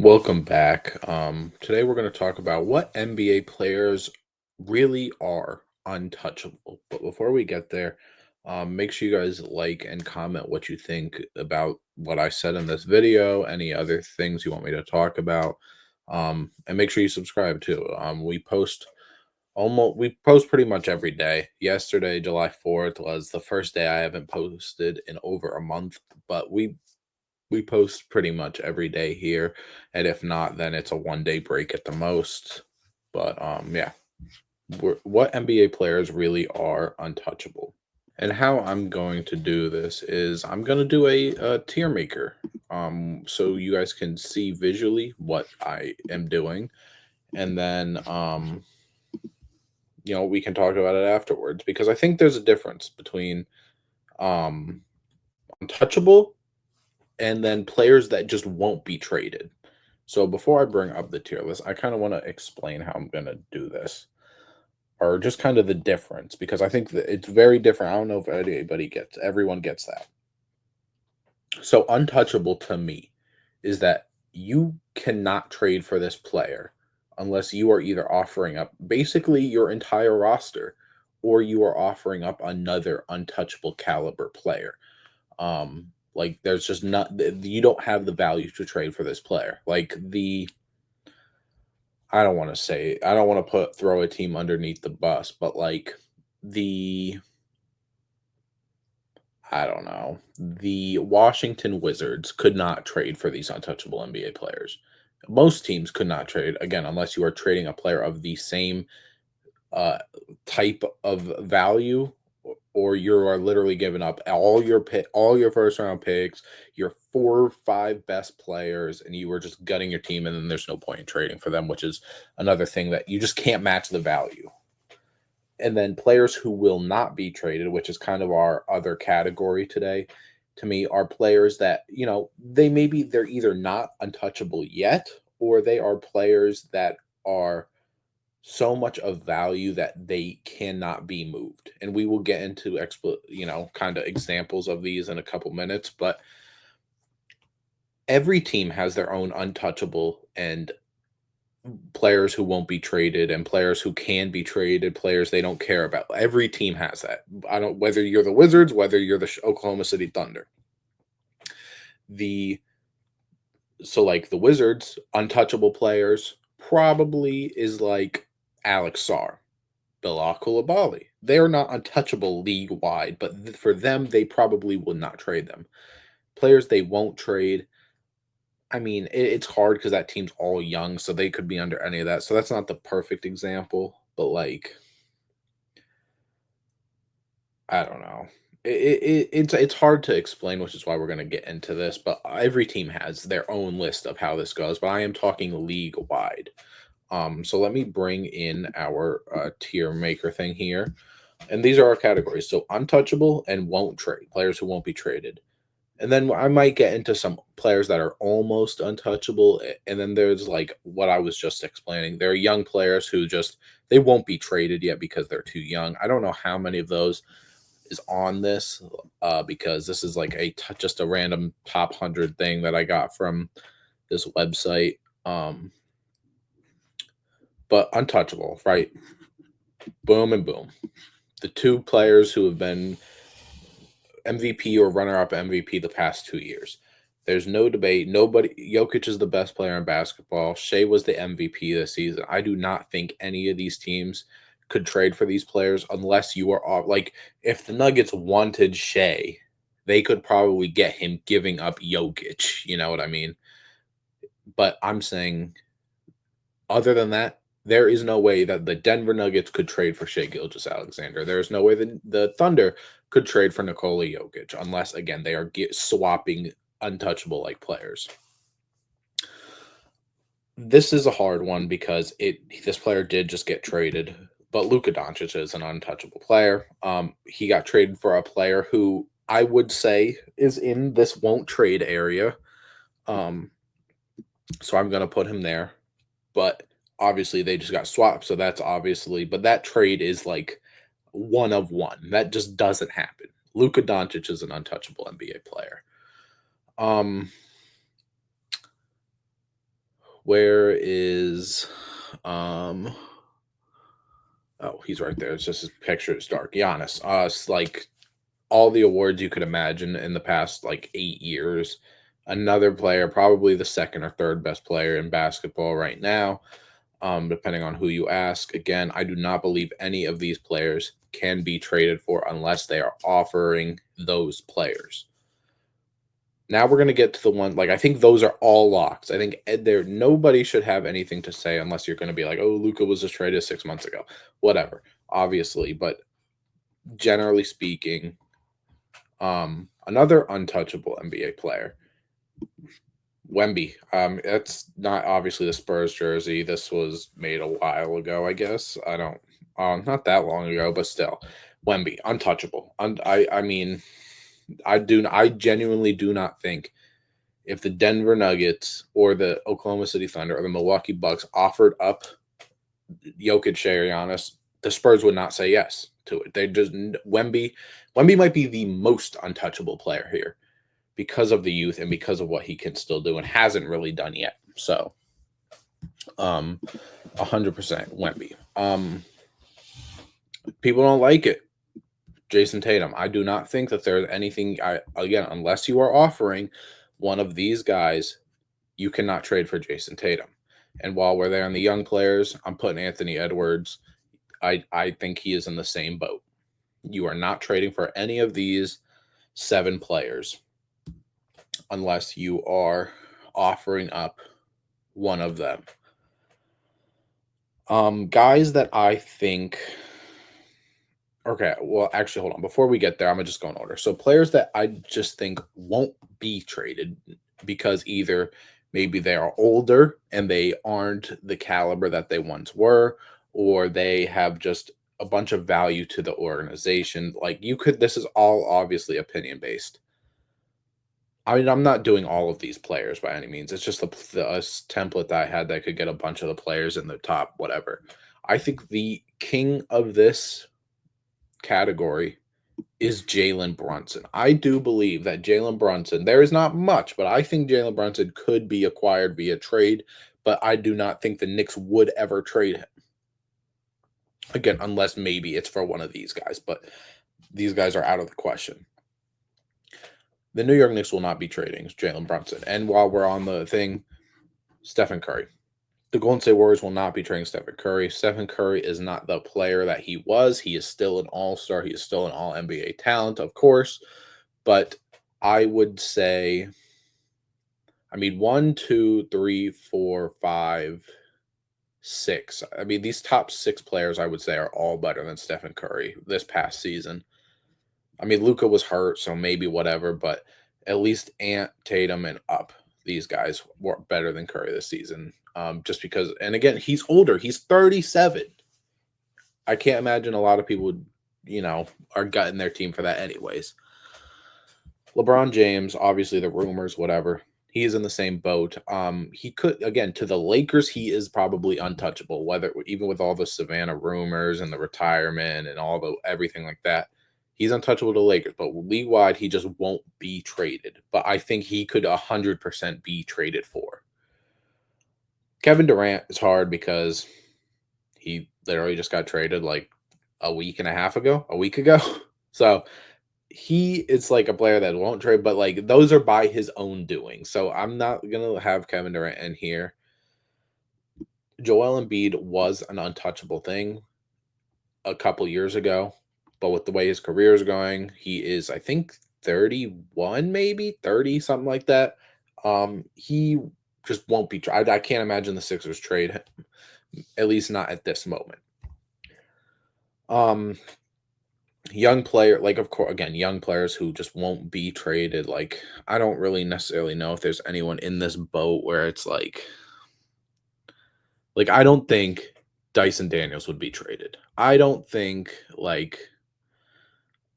Welcome back. Today we're going to talk about what NBA players really are untouchable. But before we get there, make sure you guys like and comment what you think about what I said in this video, any other things you want me to talk about, and make sure you subscribe too. We post pretty much every day. Yesterday, July 4th, was the first day I haven't posted in over a month, but we post pretty much every day here, and if not, then it's a 1 day break at the most. But yeah, what NBA players really are untouchable. And how I'm going to do this is I'm going to do a tier maker, so you guys can see visually what I am doing, and then we can talk about it afterwards because I think there's a difference between um untouchable and then players that just won't be traded. So before I bring up the tier list, I kind of want to explain how I'm going to do this, or just kind of the difference, because I think that it's very different. I don't know if everyone gets that. So untouchable to me is that you cannot trade for this player unless you are either offering up basically your entire roster or you are offering up another untouchable caliber player. Like there's just not you don't have the value to trade for this player. Like the I don't want to put throw a team underneath the bus, but like the I don't know. The Washington Wizards could not trade for these untouchable NBA players. Most teams could not trade again unless you are trading a player of the same uh, type of value, or you are literally giving up all your first round picks, your 4 or 5 best players, and you were just gutting your team, and then there's no point in trading for them, which is another thing that you just can't match the value. And then players who will not be traded, which is kind of our other category today, to me, are players that, they're either not untouchable yet, or they are players that are so much of value that they cannot be moved. And we will get into kind of examples of these in a couple minutes, but every team has their own untouchable and players who won't be traded and players who can be traded, players they don't care about. Every team has that. I don't whether you're the Wizards, whether you're the Oklahoma City Thunder. The like the Wizards, untouchable players probably is like Alex Sarr, Bilal Coulibaly. They're not untouchable league wide, but for them, they probably would not trade them. Players they won't trade. I mean, it's hard because that team's all young, so they could be under any of that. So that's not the perfect example, but like, I don't know. It's hard to explain, which is why we're going to get into this. But every team has their own list of how this goes. But I am talking league wide. So let me bring in our tier maker thing here. And these are our categories. So untouchable and won't trade, players who won't be traded. And then I might get into some players that are almost untouchable. And then there's like what I was just explaining. There are young players who just they won't be traded yet because they're too young. I don't know how many of those is on this because this is like just a random top 100 thing that I got from this website. But untouchable, right? Boom and boom. The two players who have been MVP or runner-up MVP the past 2 years. There's no debate. Nobody. Jokic is the best player in basketball. Shea was the MVP this season. I do not think any of these teams could trade for these players unless you are like if the Nuggets wanted Shea, they could probably get him giving up Jokic. You know what I mean? But I'm saying, other than that, there is no way that the Denver Nuggets could trade for Shea Gilgeous-Alexander. There is no way that the Thunder could trade for Nikola Jokic unless, again, they are swapping untouchable like players. This is a hard one because this player did just get traded, but Luka Doncic is an untouchable player. He got traded for a player who I would say is in this won't trade area. So I'm going to put him there. But obviously they just got swapped, so that's obviously. But that trade is like one of one. That just doesn't happen. Luka Doncic is an untouchable NBA player. Um, Where is oh, he's right there. It's just his picture is dark. Giannis. It's like all the awards you could imagine in the past like 8 years. Another player, probably the second or third best player in basketball right now, depending on who you ask. Again, I do not believe any of these players can be traded for unless they are offering those players. Now we're gonna get to the one like I think those are all locks. I think there nobody should have anything to say unless you're gonna be like, oh, Luca was just traded 6 months ago, whatever. Obviously, but generally speaking, another untouchable NBA player, Wemby. It's not obviously the Spurs jersey. This was made a while ago, I guess. I don't, not that long ago, but still, Wemby, untouchable. I mean, I genuinely do not think if the Denver Nuggets or the Oklahoma City Thunder or the Milwaukee Bucks offered up Jokic, Shea, or Giannis, the Spurs would not say yes to it. They just Wemby might be the most untouchable player here because of the youth and because of what he can still do and hasn't really done yet. So, 100% Wemby. People don't like it. Jason Tatum. I do not think that there's anything. Again, unless you are offering one of these guys, you cannot trade for Jason Tatum. And while we're there on the young players, I'm putting Anthony Edwards. I think he is in the same boat. You are not trading for any of these 7 players unless you are offering up one of them. Guys that I think. Okay, well, actually, hold on. Before we get there, I'm gonna just go in order. So, players that I just think won't be traded because either maybe they are older and they aren't the caliber that they once were, or they have just a bunch of value to the organization. Like this is all obviously opinion based. I mean, I'm not doing all of these players by any means. It's just a template that I had that could get a bunch of the players in the top, whatever. I think the king of this category is Jalen Brunson. I do believe that Jalen Brunson, there is not much, but I think Jalen Brunson could be acquired via trade, but I do not think the Knicks would ever trade him. Again, unless maybe it's for one of these guys, but these guys are out of the question. The New York Knicks will not be trading Jalen Brunson. And while we're on the thing, Stephen Curry. The Golden State Warriors will not be trading Stephen Curry. Stephen Curry is not the player that he was. He is still an all-star. He is still an all-NBA talent, of course. But I would say, I mean, 1, 2, 3, 4, 5, 6. I mean, these top 6 players, I would say, are all better than Stephen Curry this past season. I mean, Luka was hurt, so maybe whatever, but at least Ant, Tatum, and up, these guys were better than Curry this season. Just because, and again, he's older. He's 37. I can't imagine a lot of people would, are gutting their team for that anyways. LeBron James, obviously the rumors, whatever. He's in the same boat. He could, again, to the Lakers, he is probably untouchable, whether even with all the Savannah rumors and the retirement and all the everything like that. He's untouchable to the Lakers, but league wide, he just won't be traded. But I think he could 100% be traded for. Kevin Durant is hard because he literally just got traded like a week ago. So he is like a player that won't trade, but like those are by his own doing. So I'm not gonna have Kevin Durant in here. Joel Embiid was an untouchable thing a couple years ago, but with the way his career is going, he is, I think, 31, maybe 30, something like that. He just won't be tried. I can't imagine the Sixers trade him, at least not at this moment. Young player, like, of course, again, young players who just won't be traded. Like, I don't really necessarily know if there's anyone in this boat where it's like I don't think Dyson Daniels would be traded. I don't think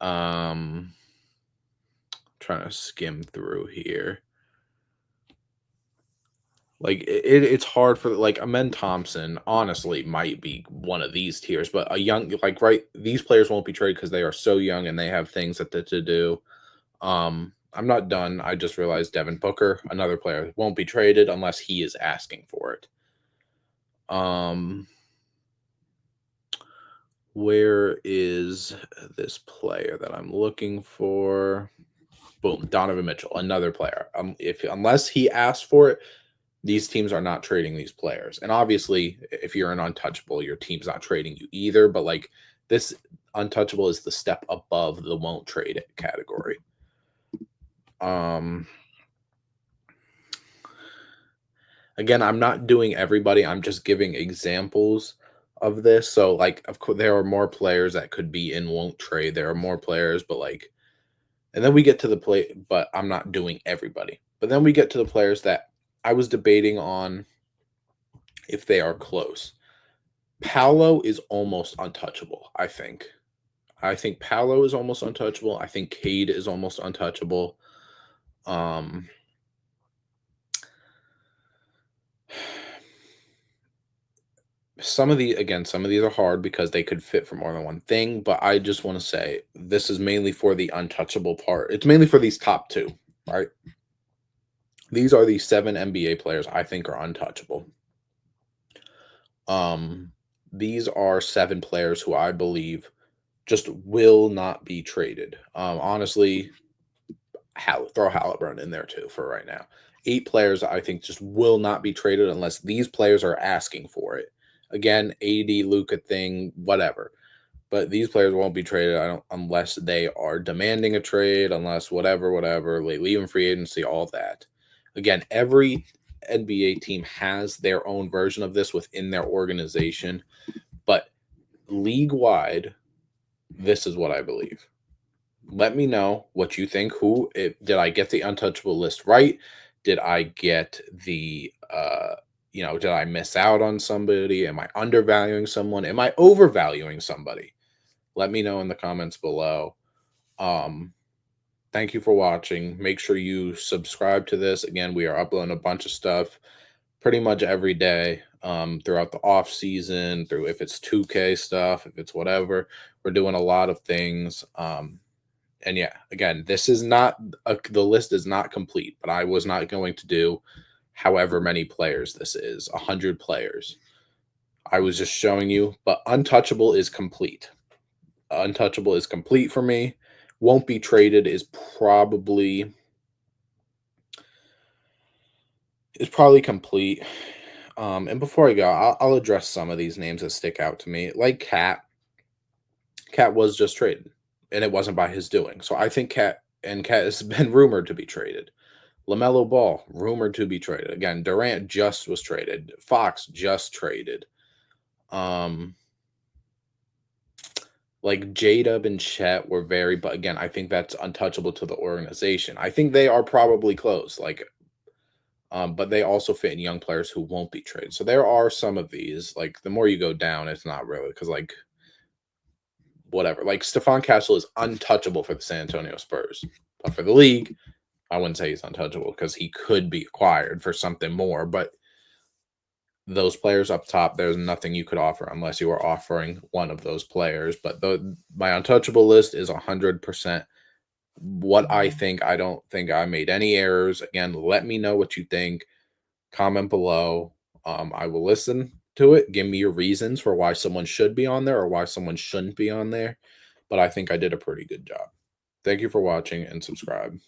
trying to skim through here. Like it's hard for like Amen Thompson, honestly, might be one of these tiers, but a young these players won't be traded because they are so young and they have things that to do. I'm not done. I just realized Devin Booker, another player, won't be traded unless he is asking for it. Um, where is this player that I'm looking for? Boom, Donovan Mitchell, another player. If unless he asks for it, these teams are not trading these players. And obviously, if you're an untouchable, your team's not trading you either. But like this untouchable is the step above the won't trade it category. Um Again, I'm not doing everybody. I'm just giving examples of this. So like of course there are more players that could be in won't trade. There are more players, but like and then we get to the play, but I'm not doing everybody. But then we get to the players that I was debating on if they are close. Paolo is almost untouchable, I think. I think Paolo is almost untouchable. I think Cade is almost untouchable. Um some of these are hard because they could fit for more than one thing, but I just want to say this is mainly for the untouchable part. It's mainly for these top two, right? These are the 7 NBA players I think are untouchable. Um, these are 7 players who I believe just will not be traded. Honestly, throw Halliburton in there too for right now. 8 players I think just will not be traded unless these players are asking for it. Again, AD, Luca thing, whatever. But these players won't be traded. I don't unless they are demanding a trade, unless whatever, like leaving free agency, all that. Again, every NBA team has their own version of this within their organization, but league wide, this is what I believe. Let me know what you think. Did I get the untouchable list right? Did I get the did I miss out on somebody? Am I undervaluing someone? Am I overvaluing somebody? Let me know in the comments below. Um, Thank you for watching. Make sure you subscribe to this. Again, we are uploading a bunch of stuff pretty much every day throughout the off season, through if it's 2K stuff, if it's whatever. We're doing a lot of things. And yeah, again, this is not the list is not complete, but I was not going to do however many players this is 100 players. I was just showing you, but Untouchable is complete. Untouchable is complete for me. Won't be traded is probably complete. And before I go, I'll address some of these names that stick out to me. Like Cat. Cat was just traded, and it wasn't by his doing. So I think Cat has been rumored to be traded. LaMelo Ball, rumored to be traded. Again, Durant just was traded. Fox just traded. Um, like J-Dub and Chet were but again, I think that's untouchable to the organization. I think they are probably close. But they also fit in young players who won't be traded. So there are some of these. Like the more you go down, it's not really because like whatever. Like Stephon Castle is untouchable for the San Antonio Spurs, but for the league, I wouldn't say he's untouchable because he could be acquired for something more. But those players up top, there's nothing you could offer unless you are offering one of those players. But my untouchable list is 100% what I think. I don't think I made any errors. Again, let me know what you think. Comment below. I will listen to it. Give me your reasons for why someone should be on there or why someone shouldn't be on there. But I think I did a pretty good job. Thank you for watching and subscribe.